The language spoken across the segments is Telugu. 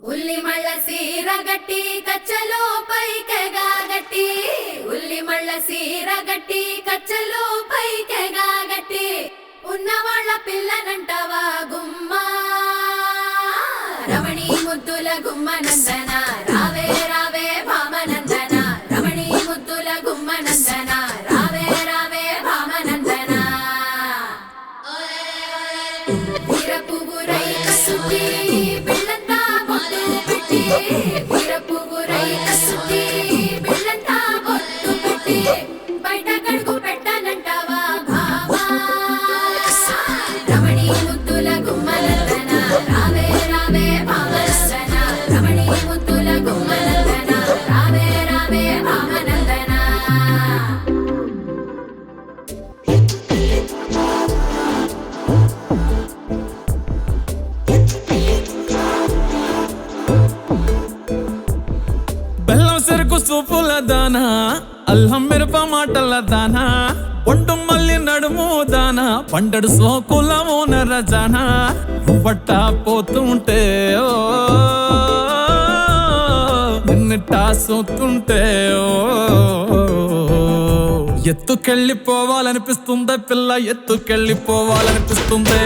ఉల్లి మళ్ళ సీర గట్టి కచ్చలో పైకెగా గట్టి ఉల్లి మళ్ళ సీర గట్టి కచ్చలో పైకెగా గట్టి ఉన్నవాళ్ళ పిల్లనంటవా గుమ్మా రమణి ముద్దుల గుమ్మ నందన రావే రావే భామనందన రమణి ముద్దుల గుమ్మ నందన రావే రావే భామనందన వీరపుగురై కసుతి బిళ్ళంతా బొట్టు పెట్టి వీరపుగురై కసుతి బిళ్ళంతా బొట్టు పెట్టి బయట కడుగు పెట్టనంటవా భామా రమణి ముద్దుల గుమ్మ నందన రావే రావే భామనందన రమణి ముద్దుల గుమ్మ నందన రావే రావే భామనందన బెల్లం చెరుకు సూపుల దానా అల్లం మిరప మాటల దానా ఒంటు మల్లి నడుము దానా పండడు సోకుల మోనర జానా బట్ట పోతుంటే ఓ నిన్నటా సోతుంటే ఓ ఎత్తుకెళ్ళిపోవాలనిపిస్తుందే పిల్ల ఎత్తుకెళ్ళిపోవాలనిపిస్తుందే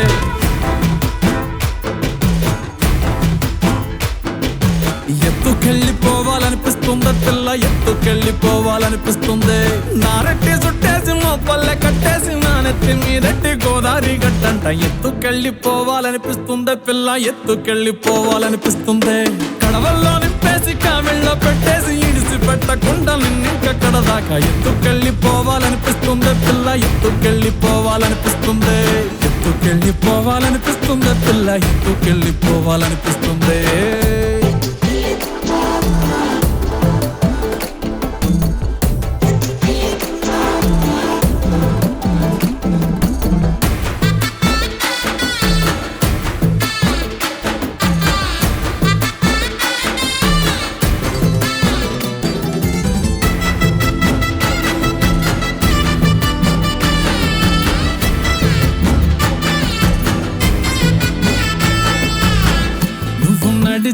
ఎత్తుకెళ్ళిపోవాలనిపిస్తుంది పిల్ల ఎత్తుకెళ్ళిపోవాలనిపిస్తుంది నారెట్టి చుట్టేసి మోపల్లె కట్టేసి నా నెత్తి మీరెట్టి గోదావరి గట్టంట ఎత్తుకెళ్ళిపోవాలనిపిస్తుంది పిల్ల ఎత్తుకెళ్ళిపోవాలనిపిస్తుంది కడవల్లో నింపేసి కావిళ్ళలో పెట్టేసి ఇడిసి పెట్టకుండా నిన్నింకెక్కడ దాకా ఎత్తుకెళ్ళిపోవాలనిపిస్తుంది పిల్ల ఎత్తుకెళ్ళిపోవాలనిపిస్తుంది ఎత్తుకెళ్ళిపోవాలనిపిస్తుంది పిల్ల ఎత్తుకెళ్ళిపోవాలనిపిస్తుంది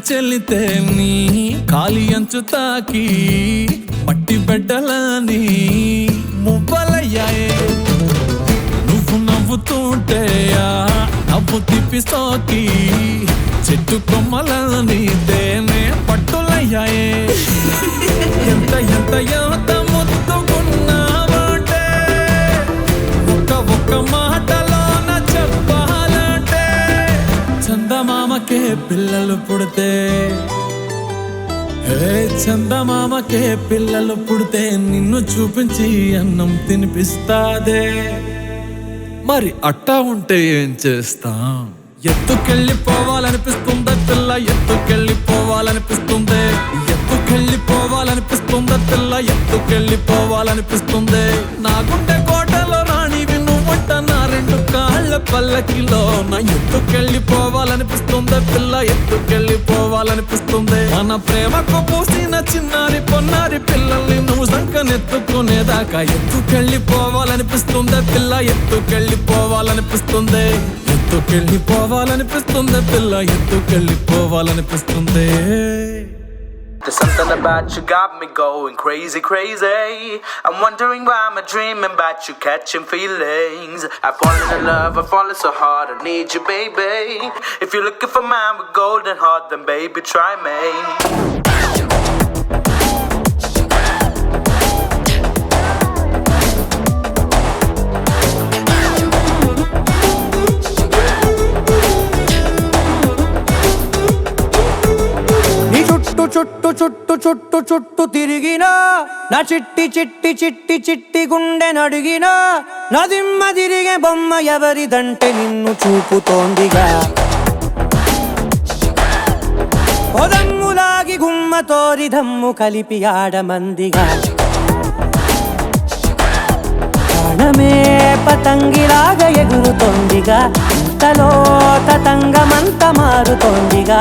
చెల్లితే నీ కాలి అంచు తాకి మట్టి బిడ్డలని మువ్వలయ్యాయే నువ్వు నవ్వుతుంటే నవ్వు తిప్పి సోకి చెట్టు కొమ్మలని తేనే పట్టులయ్యాయే ఎంత ఎంత ఎంత ముద్దుకున్నావంటే ఒక్క మాటలోన చెప్పాలంటే చందమామకే పిల్లలు పుడితే చందమామకే పిల్లలు పుడితే నిన్ను చూపించి అన్నం తినిపిస్తాదే మరి అట్టా ఉంటే ఏం చేస్తాం ఎత్తుకెళ్ళిపోవాలనిపిస్తుందే పిల్ల ఎత్తుకెళ్ళిపోవాలనిపిస్తుంది ఎత్తుకెళ్ళిపోవాలనిపిస్తుందే పిల్ల ఎత్తుకెళ్ళిపోవాలనిపిస్తుంది నా గుండె కోటలో రాణివి నువ్వంట నా రెండు కాళ్ళ పల్లకిలో నా ఎత్తుకెళ్ళిపోవాలనిపిస్తుంది పిల్ల ఎత్తుకెళ్ళిపోవాలనిపిస్తుంది మన ప్రేమకు పూసిన చిన్నారి పొన్నారి పిల్లల్ని నువ్వు సంకనెత్తుకునేదాకా ఎత్తుకెళ్ళిపోవాలనిపిస్తుంది పిల్ల ఎత్తుకెళ్ళిపోవాలనిపిస్తుంది ఎత్తుకెళ్ళిపోవాలనిపిస్తుంది పిల్ల ఎత్తుకెళ్ళిపోవాలనిపిస్తుంది There's something about you got me going crazy, crazy. I'm wondering why I'm dreaming about you catching feelings. I've fallen in love, I've fallen so hard, I need you, baby. If you're looking for man with golden heart, then baby, try me. చుట్టు చుట్టు చుట్టు చుట్టు తిరిగినా నా చిట్టి చిట్టి చిట్టి చిట్టి గుండె నడిగినా నా దిమ్మ తిరిగే బొమ్మ ఎవరిదంటే నిన్ను చూపుతోందిగా పొదమ్ములాగి గుమ్మతోరి దమ్ము కలిపి ఆడమందిగా ప్రాణమే పతంగిలాగా ఎగురుతోందిగా ఇంతలో తతంగమంత మారుతోందిగా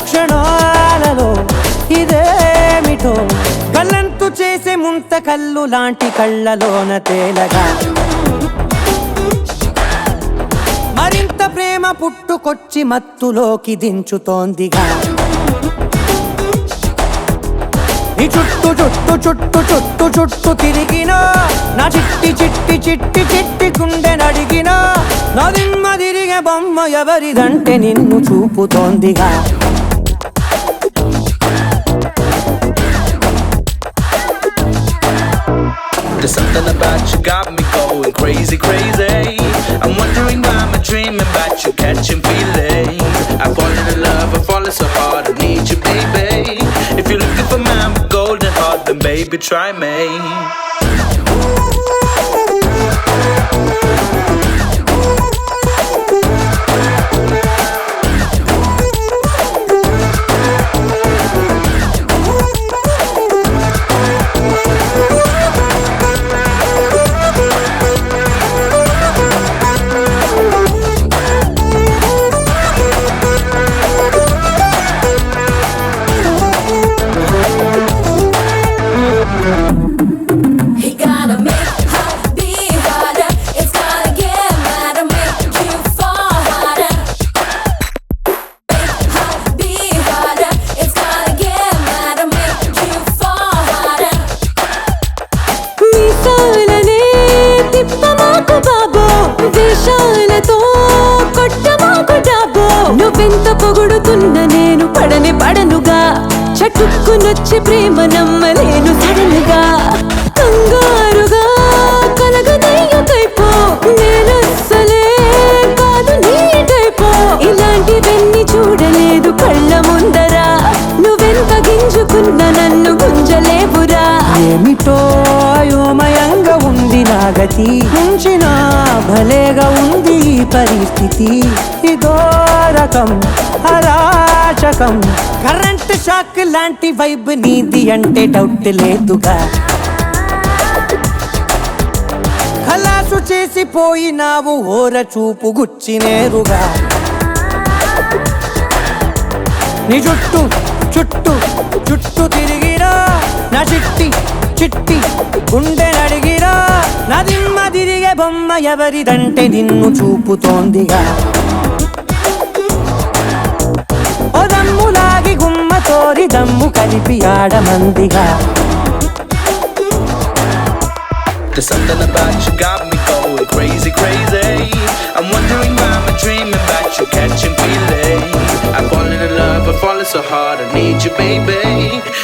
క్షణాలలో ఇదేమిటో గల్లంతు చేసే ముంత కల్లు లాంటి కళ్ళలోన తేలగా మరింత ప్రేమ పుట్టుకొచ్చి మత్తులోకి దించుతోందిగా నీ చుట్టూ చుట్టూ చుట్టూ చుట్టూ చుట్టూ తిరిగినా నా చిట్టి చిట్టి చిట్టి చిట్టి గుండె నడిగినా నా దిమ్మ తిరిగే బొమ్మ ఎవరిదంటే నిన్ను చూపుతోందిగా There's something about you got me going crazy, crazy. I'm wondering why I'm dreaming about you, catching feelings. I fall in love, I fall so hard, I need you, baby. If you're looking for my golden heart, then baby try me. He gotta make her be harder. It's gotta get madder, make you fall harder. Make her be harder. It's gotta get madder, make you fall harder. మీసాలనే తిప్పమాకు బాబో వేషాలతో కొట్టమాకు డాబో నువ్వెంత పొగుడుతున్న నేను పడనుగా చటుక్కునొచ్చి ప్రేమ నమ్మలేను సడనుగా కంగారుగా కలగదయ్యకైపో నేనస్సలే కాదు నీటైపో ఇలాంటివన్నీ చూడలేదు కళ్ళ ముందరా నువ్వెంత గింజుకున్న నన్ను గుంజలేవురా ఏమిటో అయోమయంగా ఉంది నా గతి ఉంచిన భలేగా ఉంది ఈ పరిస్థితి ఇదో రకం అరాచకం కరెంట్ షాక్ లాంటి వైబ్ నీది అంటే డౌట్ లేదుగా ఖలాసు చేసిపోయినావు ఓర చూపు గుచ్చినేరుగా నీ చుట్టూ చుట్టూ చుట్టూ తిరిగిరా నా చిట్టి చిట్టి గుండె నడిగిరా నా దిమ్మ తిరిగే బొమ్మ ఎవరిదంటే నిన్ను చూపుతోందిగా ఓ దమ్ములాగి గుమ్మ తోరి దమ్ము కలిపి ఆడమందిగా There's something about you got me going crazy, crazy. I'm wondering why I'm dreaming about you, catching feelings. I fall in love, I fall so hard, I need you, baby.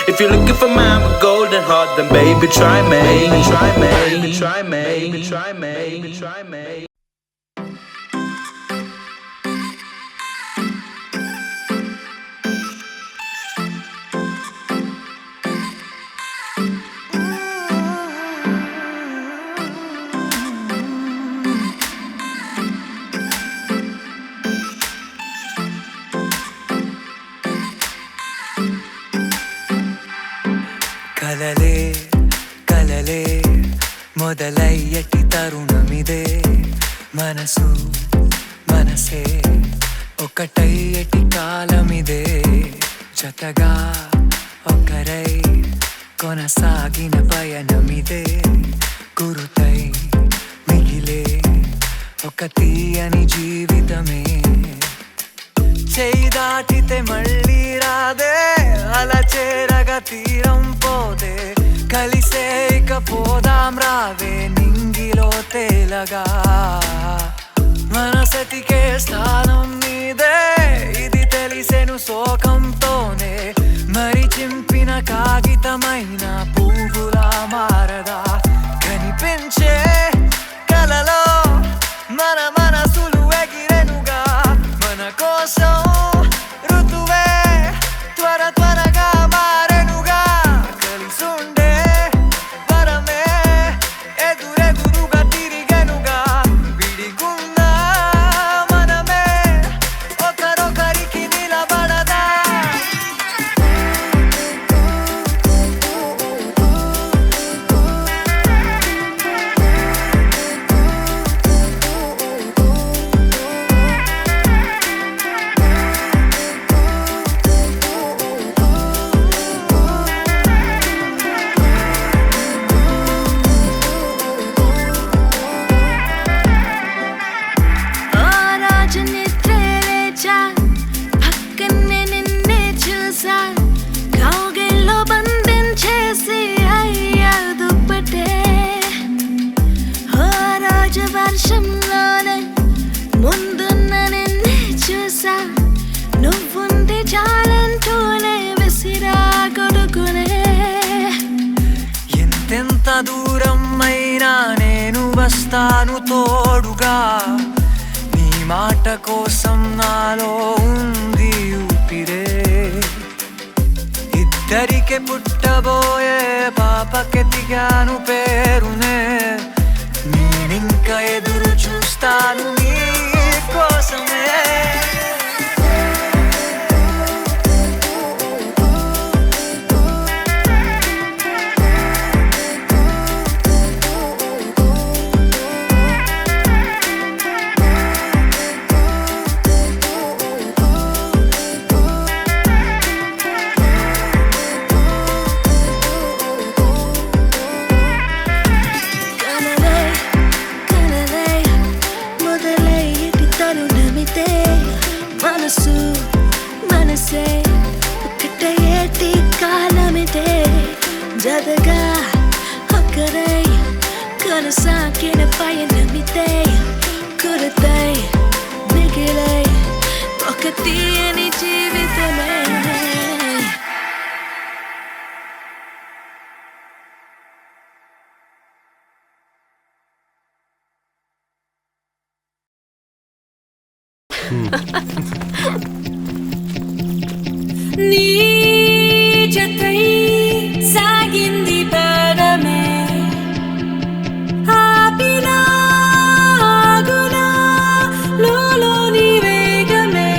If you're looking for my golden heart, then baby try me, try me, try me, try me, try me. కలలే కలలే మొదలయ్యటి తరుణమిదే మనసు మనసే ఒకటయ్యటి కాలమిదే జతగా ఒకరై కొనసాగిన పయనమిదే గురుతై మిగిలే ఒక తీయని జీవితమే చేయి దాటితే మళ్ళీ రాదే అలా చేరగా తీరం పోదే కలిసే ఇక పోదాం రావే నింగిలో తేలగా మనసతికే స్థానం నీదే ఇది తెలిసెను శోకంతోనే మరి చింపిన కాగితమైన పువ్వులా మారదా కనిపించే కలలో మన మనసులు ఎగిరెనుగా మన కోసం ఋతువే త్వర త్వరగా మారెనుగా కలిసుండే వరమే ఎదురెదురుగా తిరిగెనుగా వస్తాను తోడుగా నీ మాట కోసం నాలో ఉంది ఊపిరే ఇద్దరికి పుట్టబోయే పాపకెతిగాను పేరునే నేనింక ఎదురు చూస్తాను నీ కోసమే మనసే ఒకటే ఏటి కాలమిదే జదగా ఒక్కరై కొనసాగిన పయనమిదే కురతై మిగిలై ఒక తీయని జీవితమే నీ జతై సాగింది పదమే ఆపినా ఆగునా లోలోని వేగమే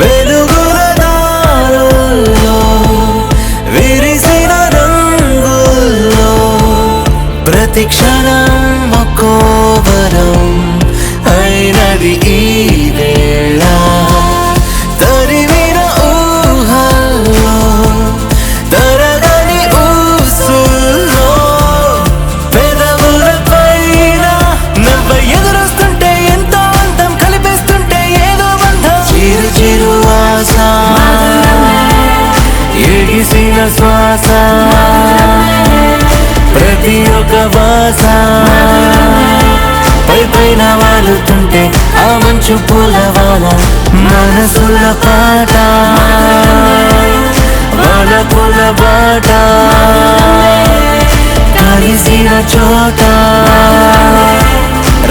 వెలుగుల దారుల్లో విరిసిన రంగుల్లో ప్రతి క్షణం ఒక్కో వరం అయినది ఈ వేళ తరిమిన ఊహల్లో తరగని ఊసుల్లో పెదవుల పైన నవ్వ ఎదురొస్తుంటే ఎంతో అందం కలిపేస్తుంటే ఏదో బంధం చిరు చిరు ఆశ ఎగిసిన శ్వాస ప్రతి ఒక్క వాస పై పైన వాలుతుంటే ఆ మంచు పూలవాన మనసుల పాట వాళ్ళ పూల బాట కలిసిన చోట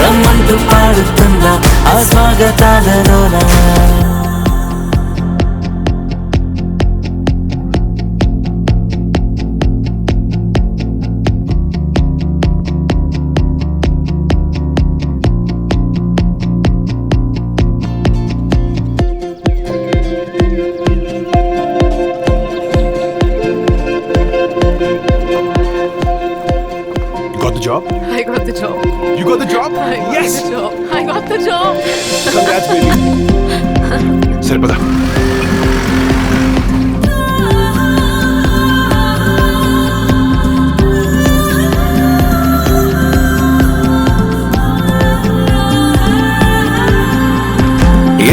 రమ్మంటూ పాడుతున్న ఆ స్వాగతాలలోనా Got the job? I got the job. You got the job? I got Yes! the job. I got the job. Congrats, baby. సరే పద.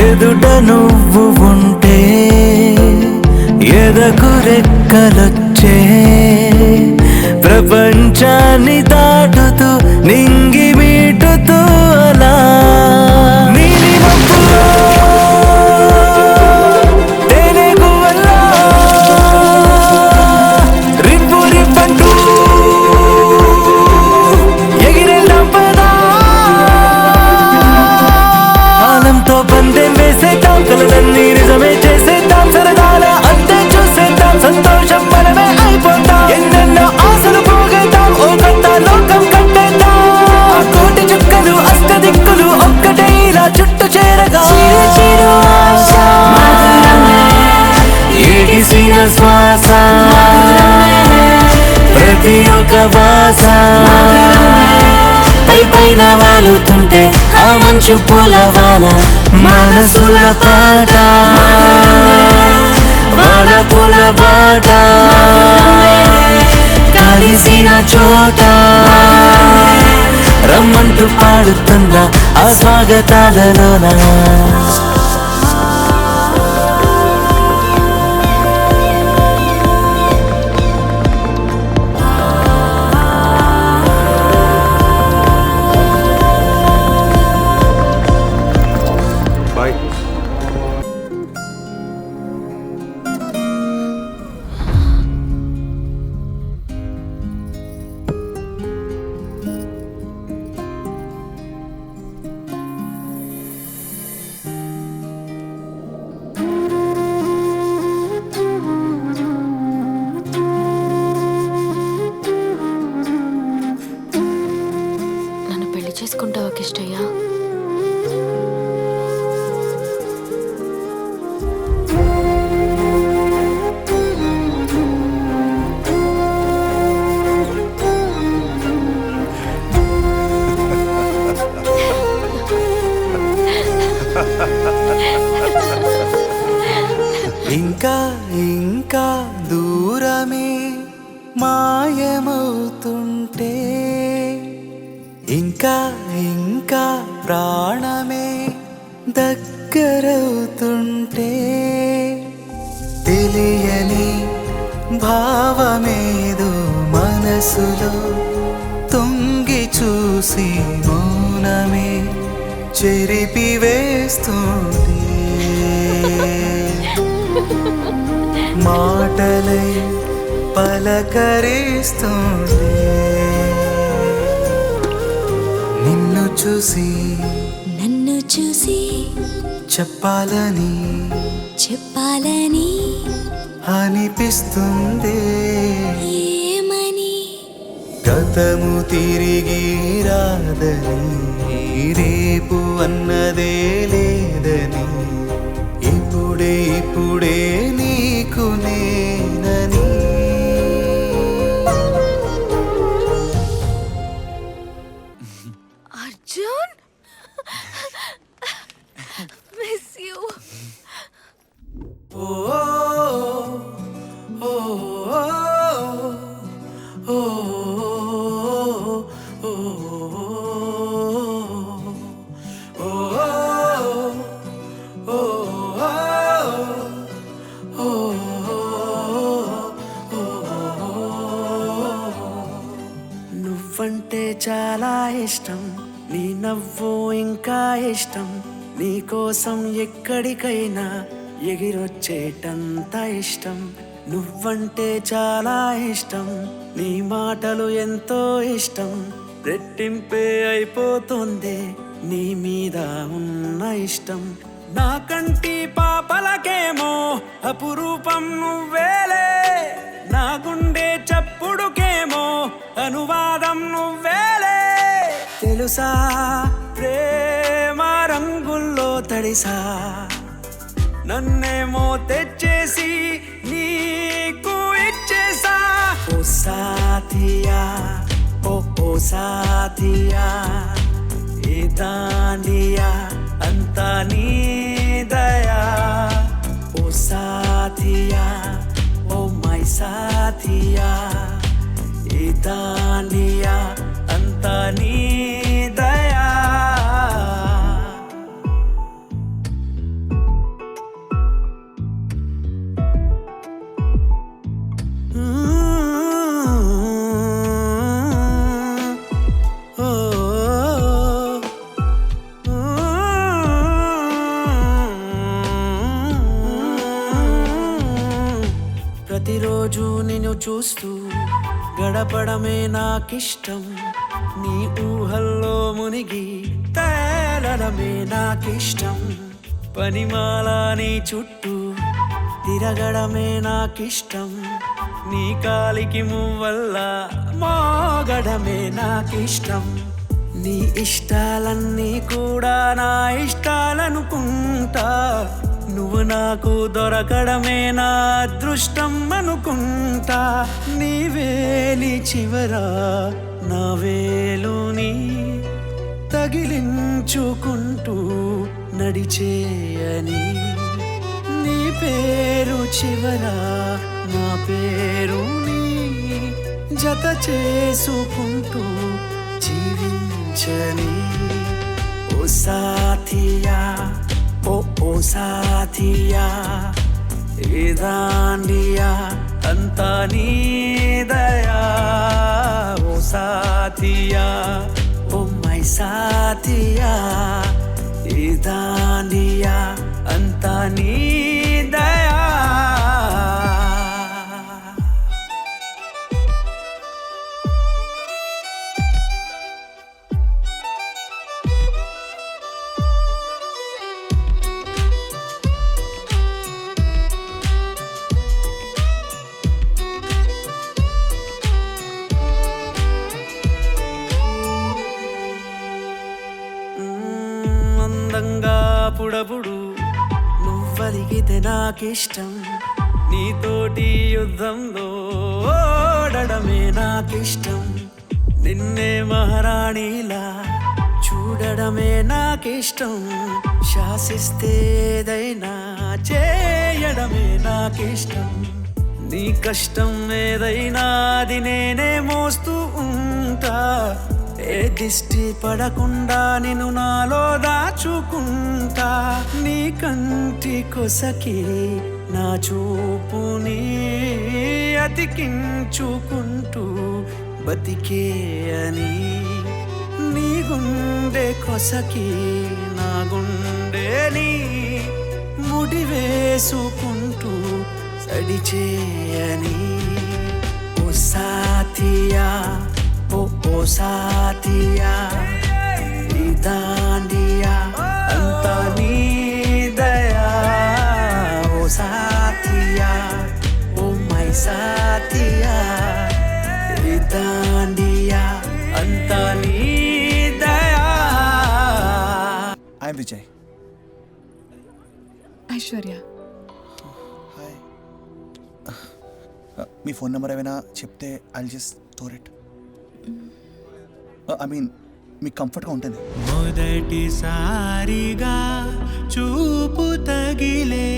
ఎదుట నువ్వు ఉంటే ఎదకు రెక్కలొచ్చే ప్రపంచాన్ని దాటుతూ నింగి మీటుతూ అలా నీలి మబ్బులో తేనె గువ్వలా రిబ్బు రిబ్బంటూ ఎగిరెళ్దాం పదా ఆనంతో పందెం వేసేద్దాం కలలన్నీ నిజమే చేసేద్దాం సరదాల అంతే చూసేద్దాం సంతోషం మనమే అయిపోతాం ఎన్నెన్నో ఆశలు పోగేద్దాం ఓ కొత్త లోకం కట్టేద్దాం పైన వాలుతుంటే ఆ మంచు పూలవాన మనసుల పాట వాన పూల బాట కలిసిన చోట రమ్మంటూ పాడుతున్నా ఆ స్వాగతాలలోనా బాయ్. నన్ను పెళ్లి చేసుకుంటావా కిష్టయ్య? ఇంకా ఇంకా దూరమే మాయమవుతుంటే ఇంకా ఇంకా ప్రాణమే దగ్గరవుతుంటే తెలియని భావమేదో మనసులో తొంగి చూసి మౌనమే చెరిపివేస్తుంటే మాటలై పలకరిస్తుంటే నిన్ను చూసి నన్ను చూసి చెప్పాలని అనిపిస్తుంది ఏమని గతము తిరిగి రాదని రేపు అన్నదే లేదని ఇప్పుడే నీకు నేనని అర్జున్, మిస్ యూ. నువ్వంటే చాలా ఇష్టం, నీ నవ్వు ఇంకా ఇష్టం, నీ కోసం ఎక్కడికైనా ఎగిరొచ్చేటంత ఇష్టం. నువ్వంటే చాలా ఇష్టం, నీ మాటలు ఎంతో ఇష్టం, రెట్టింపే అయిపోతుంది నీ మీద ఉన్న ఇష్టం. నా కంటి పాపలకేమో అపురూపం నువ్వేలే, నా గుండె చప్పుడుకేమో అనువాదం నువ్వేలే. తెలుసా ప్రేమ రంగుల్లో తడిసా, నన్నేమో తెచ్చేసి నీకు ఇచ్చేసా. ఓ సాథియా, ఓ సాథియా, ఏ దాండియా అంతా నీ దయా. ఓ సాథియా, ఓ మై సాథియా, ఏ దాండియా అంతా నీ దయా. ప్రతిరోజు నిన్ను చూస్తూ గడపడమే నాకిష్టం, నీ ఊహల్లో మునిగి తేలడమే నాకిష్టం. పనిమాల నీ చుట్టూ తిరగడమే నాకిష్టం, నీ కాలికి మువ్వల్ల మోగడమే నాకిష్టం. నీ ఇష్టాలన్నీ కూడా నా ఇష్టాలనుకుంటా, నువ్వు నాకు దొరకడమే నా అదృష్టం అనుకుంటా. నీ వేలి చివరా నా వేలుని తగిలించుకుంటూ నడిచేయని నీ పేరు చివర నా పేరుని జత చేసుకుంటూ జీవించని ఓ సాథియా ఓ సాథియా ఏ దాండియా అంతా నీ దయా ఓ సాథియా ఓ మై సాథియా ఏ దాండియా అంతా నీ దయా అందంగా పుడబుడు నువ్వలిగితే నాకిష్టం నీతోటి యుద్ధంలో ఓడడమే నాకిష్టం నిన్నే మహారాణిలా చూడడమే నాకిష్టం శాసిస్తే ఏదైనా చేయడమే నాకిష్టం నీ కష్టం ఏదైనా అది నేనే మోస్తూ ఉంటా ఏ దిష్టి పడకుండా నిన్ను నాలో దాచుకుంటా నీ కంటి కొసకి నా చూపుని అతికించుకుంటూ బతికే అని నీ గుండె కొసకి నా గుండెని ముడి వేసుకుంటూ సడిచేయని ఓ సాథియా ఓ సాథియా నీ దాండియా అంతా నీ దయా ఓ సాథియా ఓ మై సాథియా నీ దాండియా అంతా నీ దయా I'm Vijay. Aishwarya. Hi. Me phone number ఏమైనా చెప్తే I just store it. I mean మీకు కంఫర్ట్గా ఉంటుంది. మొదటిసారిగా చూపు తగిలే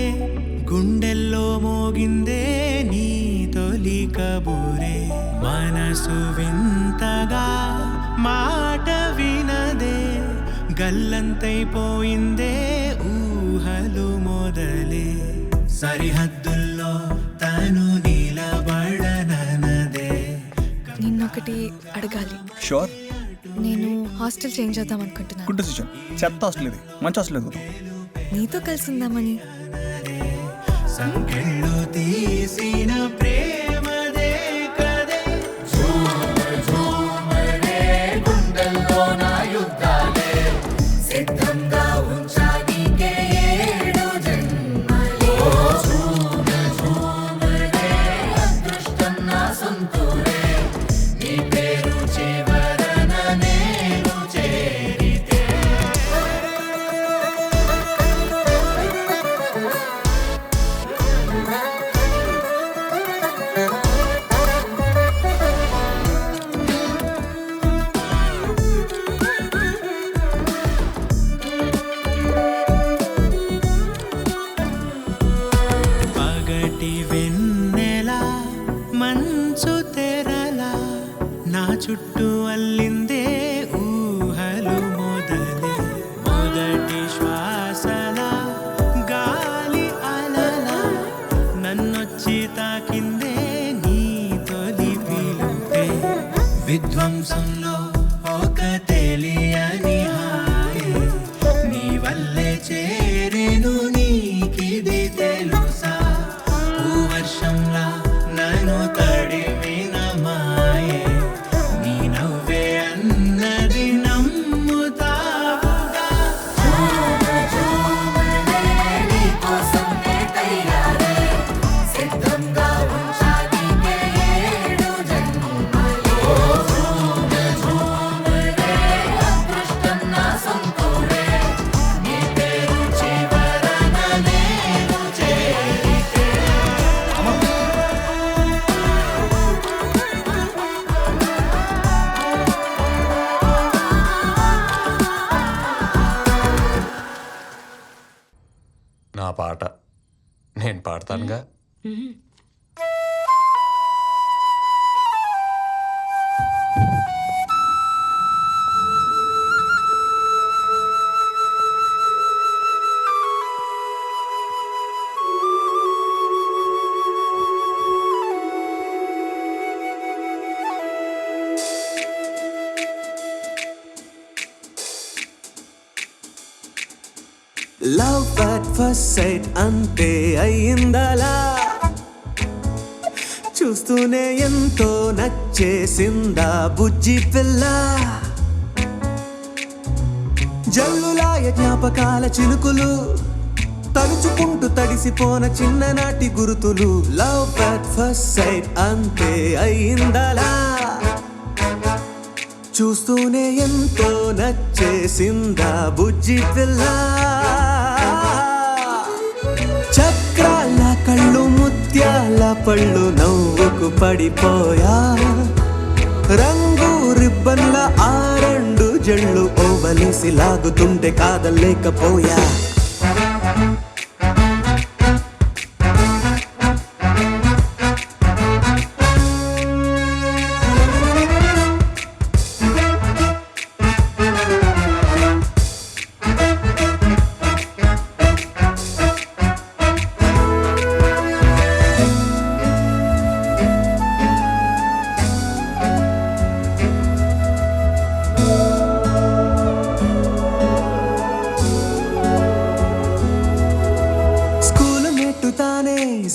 గుండెల్లో మోగిందే నీ తొలి కబురే మనసు వింతగా మాట వినదే గల్లంతైపోయిందే ఊహలు మొదలే సరిహద్దుల్లో తను నిలబడనదే. నిన్నొకటి అడగాలి. షూర్. నేను హాస్టల్ చేంజ్ చేద్దాం అనుకుంటున్నాను. Good decision. చెత్త హాస్టల్ ఇది, మంచి హాస్టల్ ఇది. నీతో కలిసి ఉందామని. సంకెళ్ళు తీసిన ప్రేమదే కదే గుండెల్లో నా యుద్ధాలే సిద్ధంగా ఉంచా నీకే ఏడు జన్మలే అదృష్టం నా సొంతూరే నీ పేరు చివరన నేను చేరితే. నా పాట నేను పాడతానుగా. లవ్ అట్ ఫస్ట్ సైట్ అంతే అయ్యిందలా, చూస్తూనే ఎంతో నచ్చేసిందా బుజ్జి పిల్ల. జల్లులాయ జ్ఞాపకాల చినుకులు, తలుచుకుంటూ తడిసిపోన చిన్ననాటి గురుతులు. లవ్ అట్ ఫస్ట్ సైట్ అంతే అయ్యిందలా, చూస్తూనే ఎంతో నచ్చేసిందా బుజ్జి పిల్ల. చక్రాల కళ్ళు ముత్యాల పళ్ళు నవ్వుకు పడిపోయా, రంగు రిబ్బన్ల ఆ రెండు జళ్ళు ఓవలిసి లాగుతుంటే కాదలేకపోయా.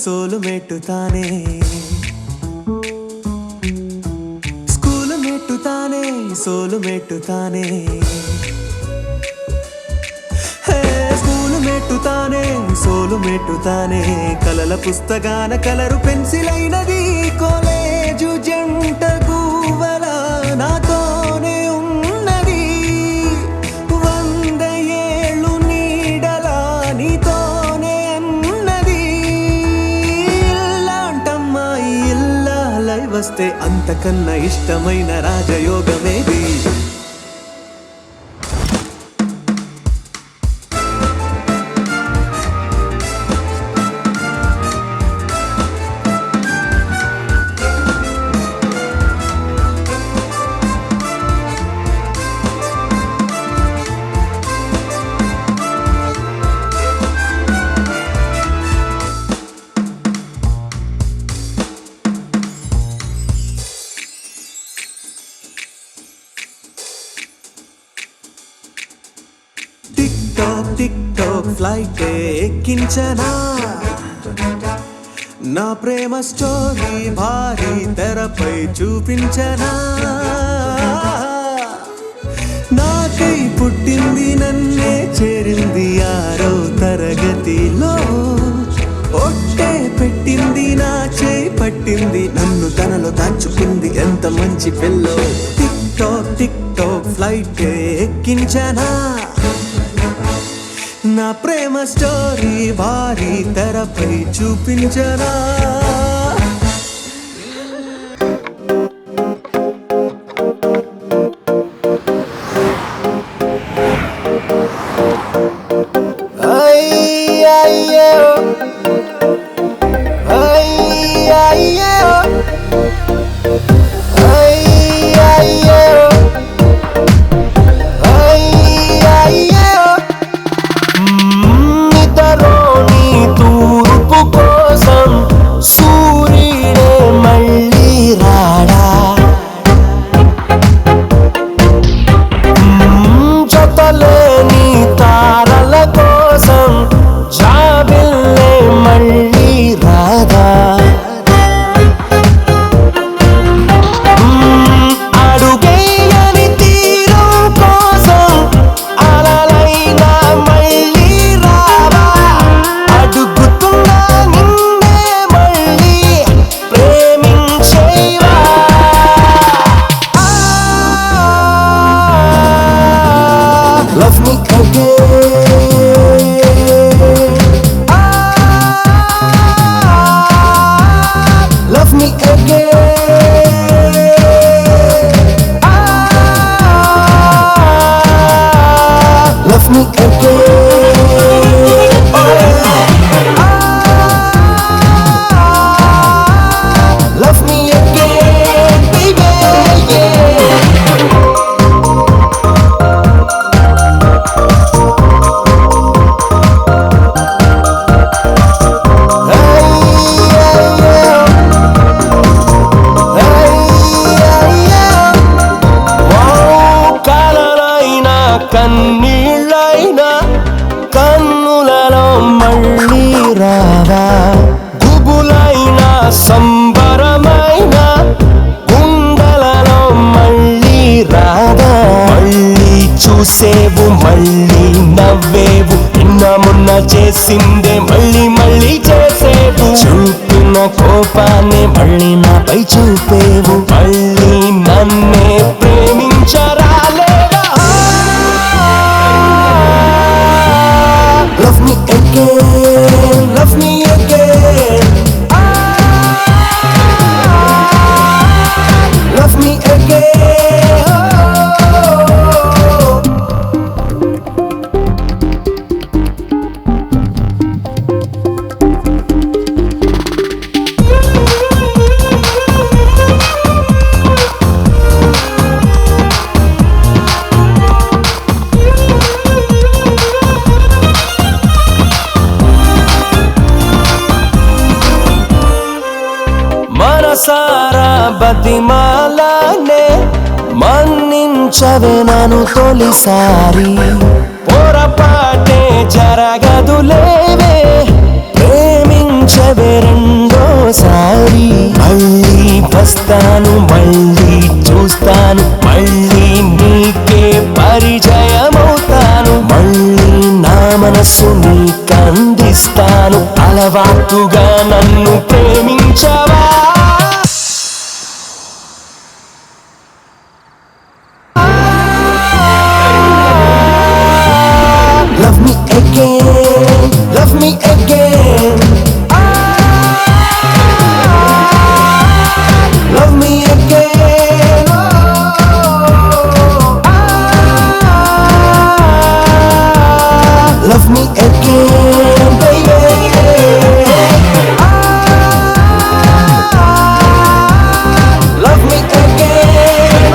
సోలు మెట్టుతానే, స్కూలు మెట్టుతానే, సోలు మెట్టుతానే, స్కూలు మెట్టుతానే, సోలు మెట్టుతానే. కలల పుస్తకాన కలరు పెన్సిల్ అయినది, కాలేజు జంట గువ్వల నాతోనే ఉన్నది. 100 ఏళ్ళు నీడలా నీతోనే అన్నది. ఇల్లాంటమ్మాయి ఇల్లాలై వస్తే అంతకన్నా ఇష్టమైన రాజయోగమేది. టిక్ టాక్ ఫ్లైట్ ఎక్కించనా, నా ప్రేమ స్టోరీ భారీ తెరపై చూపించనా. నాకై పుట్టింది నన్నే చేరింది 6వ తరగతిలో. ఒట్టే పెట్టింది నా చేయి పట్టింది, నన్ను తనలో దాచుకుంది ఎంత మంచి పిల్లో. టిక్ టాక్ ఫ్లైట్ ఎక్కించనా, నా ప్రేమ స్టోరీ భారీ తెరపై చూపించనా. Love me again. మళ్ళీ నవ్వేవు, నిన్న మొన్న చేసిందే మళ్ళీ మళ్ళీ చేసేవు, చూపిన కోపాన్ని మళ్ళీ నాపై చూపేవు, మళ్ళీ నన్నే ప్రేమించరాలేవా? Love me again, love me again, love me again. మనసారా బతిమాలానే మన్నించవే నన్ను తొలిసారి, పొరపాటే జరగదులేవే ప్రేమించవే రెండోసారి, మళ్ళీ వస్తాను మళ్ళీ చూస్తాను, మళ్ళీ నీకే పరిచయమవుతాను, మళ్ళీ నా మనసు నీకందిస్తాను, అలవాటుగా నన్ను ప్రేమించవా? Love me again, love me again, love me again, love me again, baby, love me again,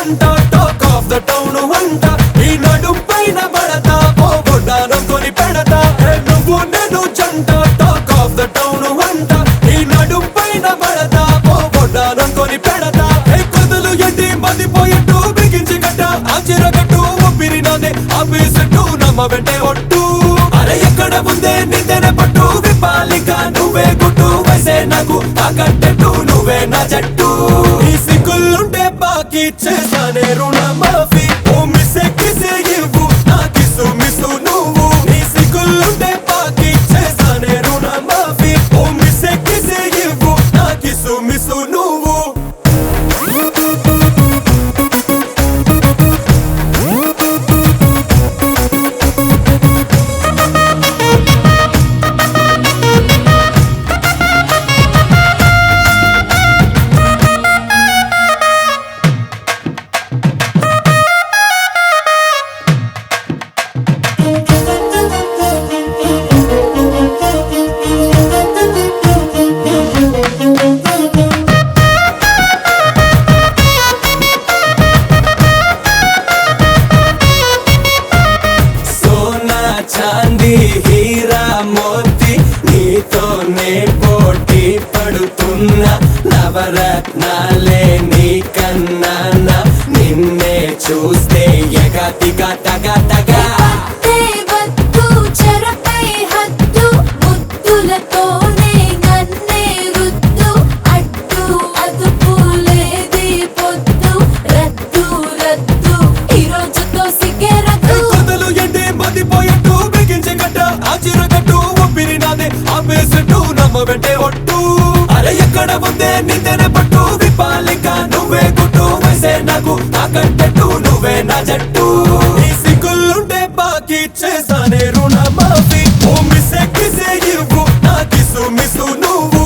జంట టాక్ ఆఫ్ ద టౌన్ వంట ఈ నడుం పైన పడతా పోగొడ్డానం కొని పెడతా నువ్వు నేను జంట టాక్ ఆఫ్ ద టౌన్ వంట ఈ నడుం పైన పడతా పోగొడ్డానం కొని పెడతా కొదులు ఎట్టి మదిపోయేట్టు బిగించి కట్ట ఆచిరగట్టు ఒప్పిరి నాదే ఆపేసట్టు నమ్మ వెంటే ఒట్టు అరే ఎక్కడ ముందే నిందెన పట్టు విపాలిక నువ్వే గుట్టు వయసే నాకు తాకట్టెట్టు నువ్వే నా జట్టు ఈ సిగ్గులుంటే బాకీ చేసానే రుణ మాఫీ ఓ మిస్సే కిసే ఇవ్వు నా కిసు మిసు నువ్వు ఈ సిగ్గులుంటే బాకీ చేసానే రుణ మాఫీ ఓ మిస్సే కిసే ఇవ్వు నా కిసు మిసు నువ్వు చాందీ హీరా మోతి నీతోనే పోటీ పడుతున్నా నవరత్నాలే నీ కన్నా నిన్నే చూస్తే ఎగతిగా తగా తగా వద్దు చెరపై హద్దు ముద్దులతోనే నన్నే రుద్దు అడ్డు అదుపు లేది పొద్దు రద్దు రద్దు ఈ రోజుతో సిగే రద్దు కొదలు ఎండే మదిపోయేట్టు బిగించి కట్ట ఆచిరగట్టు ఒప్పిరి నాదే ఆపేసట్టు నమ్మ వెంటే ఒట్టు అరే ఎక్కడ ముందే నిందెన పట్టు విపాలిక నువ్వే గుట్టు వయసే నాకు తాకట్టెట్టు నువ్వే నా జట్టు ఈ సిగ్గులుంటే బాకీ చేసానే రుణ మాఫీ ఓ మిస్సే కిసే ఇవ్వు నా కిసు మిసు నువ్వు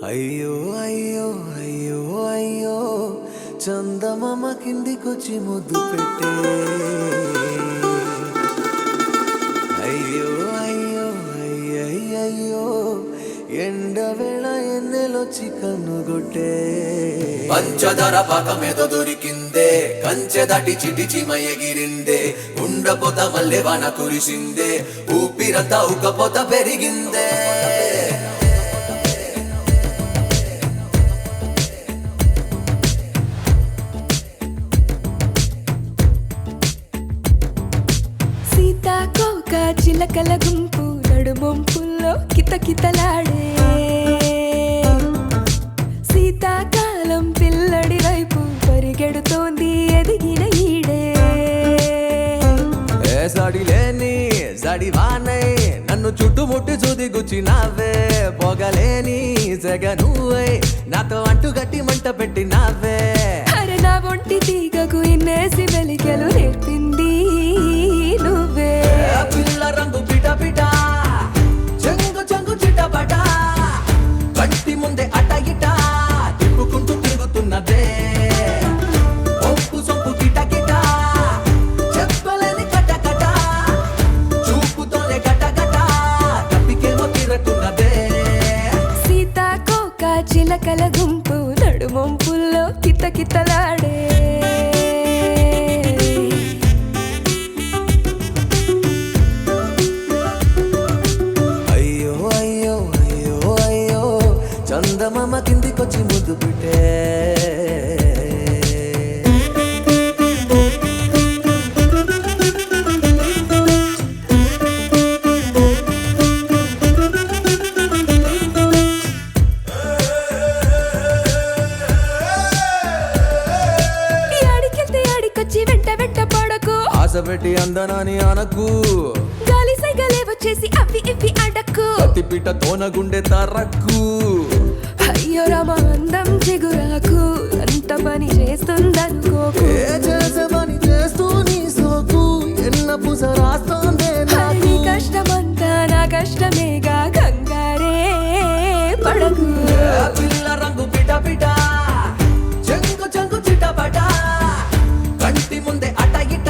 అయ్యో అయ్యో అయ్యో అయ్యో చందమామ కిందికొచ్చి ముద్దు పెట్టే అయ్యో అయ్యో అయ్యయ్యో ఎండవేళ ఎన్నెలొచ్చి కన్నుగొట్టే పంచదార పాకమేదో దొరికిందే కంచె దాటి చిటి చిమ ఎగిరిందే ఉండపోత మల్లె వాన కురిసిందే ఊపిరంతా ఉక్కపోత పెరిగిందే సీతాకోక చిలకల గుంపు నడుమొంపుల్లో కితకితలాడే శీతాకాలం పిల్లడి వైపు పరిగెడుతోంది ఎదిగిన ఈడే సడిలేని సడివానై నన్ను చుట్టుముట్టి చూది గుచ్చినావే పొగలేని సెగ నువ్వై నాతో అంటుగట్టి మంట పెట్టినావే అరే నా ఒంటి తీగకు ఇన్నేసి వెలిగలు నేర్పింది నువ్వే పిల్ల రంగు పిట పిట చెంగు చెంగు చిటపట కంటి ముందే అట ఇట తిప్పుకుంటూ తిరుగుతున్నదే ఒప్పు సొంపు కిట కిట చెప్పలేని కట కట చూపుతోనే గట గట తప్పికేమో తిరుగుతున్నదే సీతాకోక చిలకల గుంపు నడుమొంపుల్లో కితకితలాడే చందమామ కిందికొచ్చి ముద్దు పెట్టే ఆడికెళ్తే ఆడికొచ్చి వెంట వెంట పడకు ఆశ పెట్టి అందనాని అనకు పిల్లలే వచ్చేసి అవి ఇవి అడక్కు కత్తిపీట తోన గుండె తరక్కు అయ్యో రామ అందం చిగురాకు అంత పని చేస్తుందనుకోకు ఏ చేసమని చేస్తూ నీ సోకు ఎన్న పూస రాస్తోందే నాకు నీ కష్టమంతా నా కష్టమేగా కంగారే పడకు ఏ పిల్ల రంగు పిట పిట చెంగు చెంగు చిటపట కంటి ముందే అట ఇట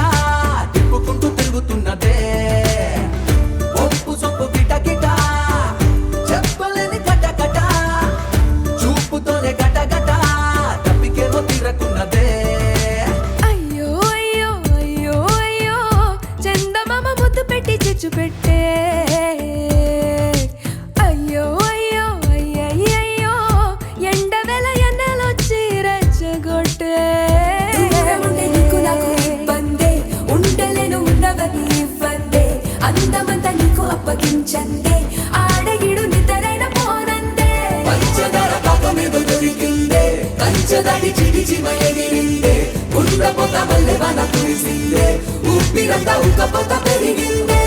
తిప్పుకుంటూ తిరుగుతున్నదే ఒప్పు సొప్పు గిట గిట చెప్పలేని కట కట చూపుతోనే గట గట తప్పికేమో తిరకున్నదే అయ్యో అయ్యో అయ్యో అయ్యో చందమామ ముద్దు పెట్టి చిచ్చు పెట్టే అయ్యో అయ్యో అయ్యయ్యో ఎండవెల ఎండలొచ్చి రెచ్చగొట్టే నీకు నాకు ఇబ్బందే ఉండలేను ఉన్నవని ఇవ్వందే అందమంతా నీకు అప్పగించందే ఆడగిడు నిద్రైన పోనందే పంచదార పాప మీద దొరికిందే కంచదాడి చిడిచి మయగిరిందే గుండె పొగ మల్లె వన కురిసిందే ఊపిరంతా ఉక్కపోత పెరిగిందే